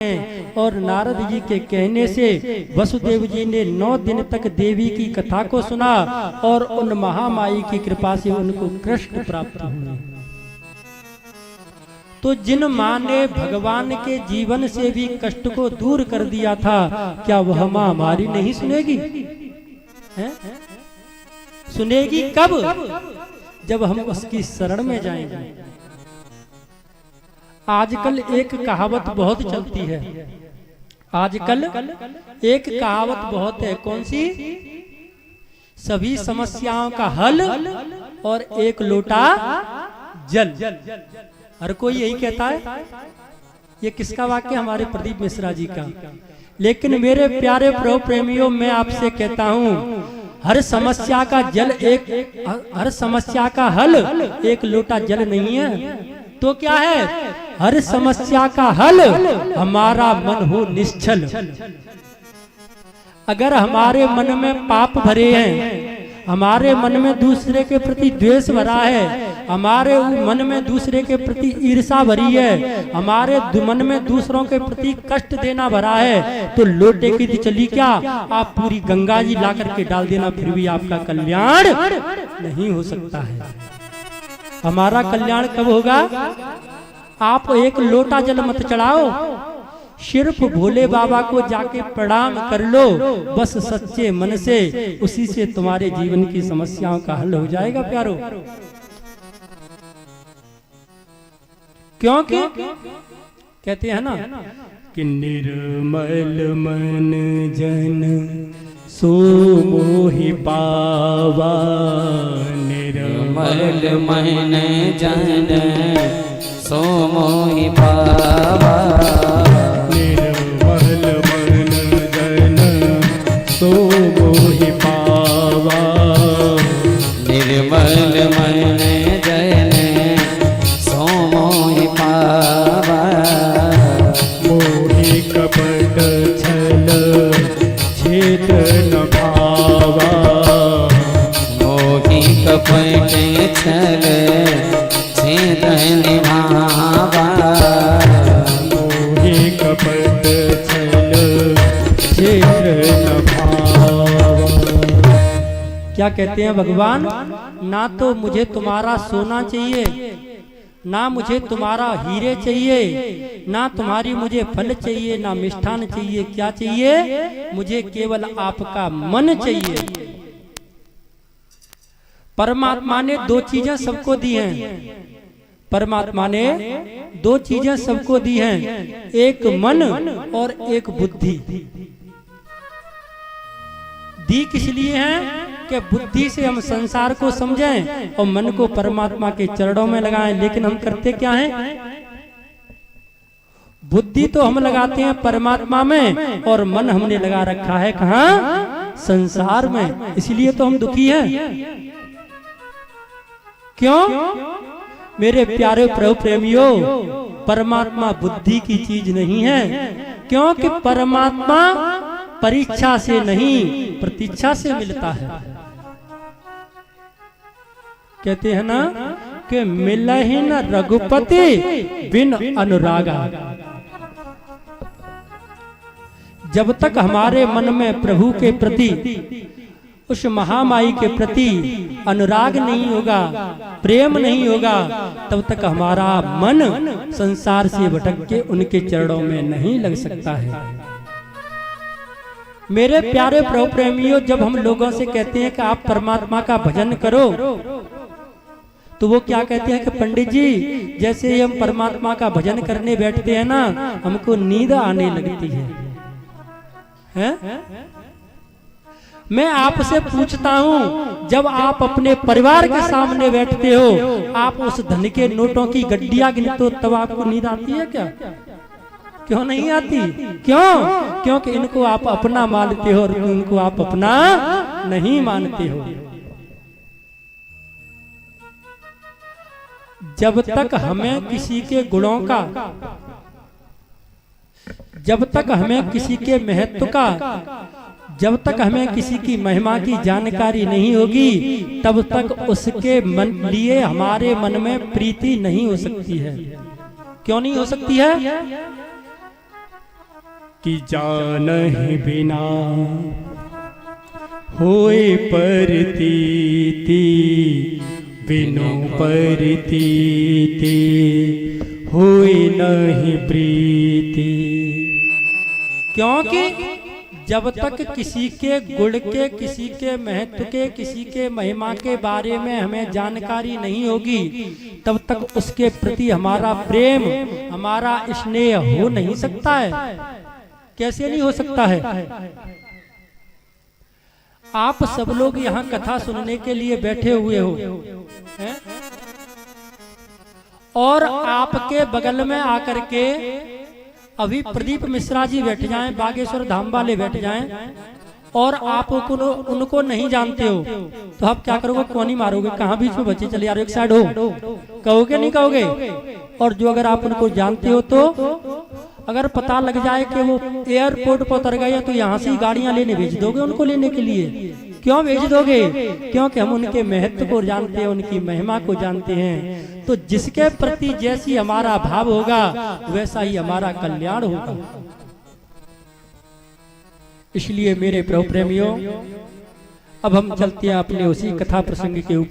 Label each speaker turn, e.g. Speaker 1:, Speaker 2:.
Speaker 1: और नारद जी के कहने से वसुदेव जी ने 9 दिन तक देवी की कथा को सुना और उन महामाई की कृपा से उनको कृष्ण प्राप्त हुए। तो जिन माँ ने भगवान के जीवन से भी कष्ट को दूर कर दिया था, क्या वह माँ हमारी नहीं सुनेगी? है? सुनेगी कब? जब हम उसकी शरण में जाएंगे। आजकल एक कहावत बहुत चलती है, आजकल एक कहावत बहुत है, कौन सी? सभी समस्याओं का हल और एक लोटा जल। हर कोई यही कहता है। ये किसका वाक्य? हमारे प्रदीप मिश्रा जी का। लेकिन मेरे प्यारे प्रभु प्रेमियों, मैं आपसे कहता हूँ, हर समस्या का जल हर समस्या का हल एक लोटा जल नहीं है। तो क्या है? हर समस्या का हल हमारा मन हो निश्चल। अगर हमारे मन में पाप भरे हैं, हमारे मन में दूसरे के प्रति द्वेष भरा है, हमारे मन में दूसरे के प्रति ईर्षा भरी है, हमारे मन में दूसरों के प्रति कष्ट देना भरा है, तो लोटे की चली क्या, आप पूरी गंगा जी ला करके डाल देना, फिर भी आपका कल्याण नहीं हो सकता है। हमारा कल्याण कब होगा? आप एक लोटा जल मत चढ़ाओ, सिर्फ भोले बाबा को जाके प्रणाम कर लो, बस सच्चे मन से। उसी से तुम्हारे जीवन की समस्याओं का हल हो जाएगा प्यारो। क्योंकि कहते हैं ना कि निर्मल मन जन सो मोहि पावा,
Speaker 2: निर्मल मन जन सो मोहि पावा,
Speaker 1: निर्मल मन जन सो मोहि पावा,
Speaker 2: निर्मल मन जन सो मोहि पावा,
Speaker 1: मोहि कपट छल छेद न भावा,
Speaker 2: मोहि कपट छल छेद न भावा,
Speaker 1: मोहि कपट छल छेद न भावा। क्या कहते हैं भगवान? ना तो मुझे तुम्हारा सोना चाहिए, ना मुझे तुम्हारा हीरे चाहिए, ना तुम्हारी मुझे फल चाहिए, ना मिष्ठान चाहिए। क्या चाहिए? मुझे केवल आपका मन चाहिए। परमात्मा ने 2 चीजें सबको दी हैं। परमात्मा ने 2 चीजें सबको दी हैं, एक मन और एक बुद्धि। दी किस लिए हैं? कि बुद्धि से हम संसार को समझें और मन को परमात्मा के चरणों में लगाएं। लेकिन हम करते क्या हैं? बुद्धि तो हम लगाते हैं परमात्मा में और मन हमने लगा रखा है कहाँ? संसार में। इसलिए तो हम दुखी हैं। क्यों? मेरे प्यारे प्रभु प्रेमियों, परमात्मा बुद्धि की चीज नहीं है, क्योंकि परमात्मा परीक्षा से नहीं प्रतीक्षा से मिलता है। कहते हैं ना कि मिलहि न रघुपति बिन अनुरागा। जब तक हमारे मन में प्रभु के प्रति, उस महामाई के प्रति अनुराग नहीं होगा, प्रेम नहीं होगा, तब तक हमारा मन संसार से भटक के उनके चरणों में नहीं लग सकता है। मेरे प्यारे प्रभु प्रेमियों, जब हम लोगों से कहते हैं कि आप परमात्मा का भजन करो, तो वो क्या कहते हैं कि पंडित जी, जैसे हम परमात्मा का भजन करने बैठते हैं ना, हमको नींद आने लगती है? मैं आपसे पूछता हूँ, जब आप अपने परिवार के सामने बैठते हो, आप उस धन के नोटों की गड्डियां गिनते हो, तब आपको नींद आती है क्या? क्यों नहीं आती? क्यों? क्योंकि इनको आप अपना मानते हो और इनको आप अपना नहीं मानते हो। जब तक हमें किसी के गुणों का, जब तक हमें किसी के महत्व का, जब तक हमें किसी की महिमा की जानकारी नहीं होगी, तब तक उसके मन लिए हमारे मन में प्रीति नहीं हो सकती है। क्यों नहीं हो सकती है? कि जानहि बिना होए परतीति, बिनु परतीति होए नहीं प्रीति। क्योंकि जब तक किसी के गुण के, किसी के महत्व के, किसी के महिमा के बारे में हमें जानकारी नहीं होगी, तब तक उसके प्रति हमारा प्रेम, हमारा स्नेह हो नहीं सकता है। कैसे नहीं हो सकता है? आप सब लोग यहाँ कथा सुनने के लिए बैठे हुए हो हैं? और आपके बगल में आकर के अभी प्रदीप मिश्रा जी बैठ जाएं, बागेश्वर धाम वाले बैठ जाएं, और आप उनको नहीं जानते हो, तो आप क्या करोगे? कौन ही मारोगे? कहाँ बीच में बच्चे चले जा रहे हो, एक साइड हो, कहोगे नहीं कहोगे? और जो अगर आप उनको जानते हो, तो अगर पता लग जाए कि वो एयरपोर्ट पर उतर गए, तो यहाँ से ही गाड़ियां लेने भेज दोगे उनको लेने के लिए। क्यों भेज दोगे? क्योंकि हम उनके महत्व को जानते हैं, उनकी महिमा को जानते हैं। तो जिसके प्रति जैसी हमारा भाव होगा, वैसा ही हमारा कल्याण होगा। इसलिए मेरे प्रभु प्रेमियों, अब हम चलते हैं अपने उसी कथा प्रसंग के ऊपर।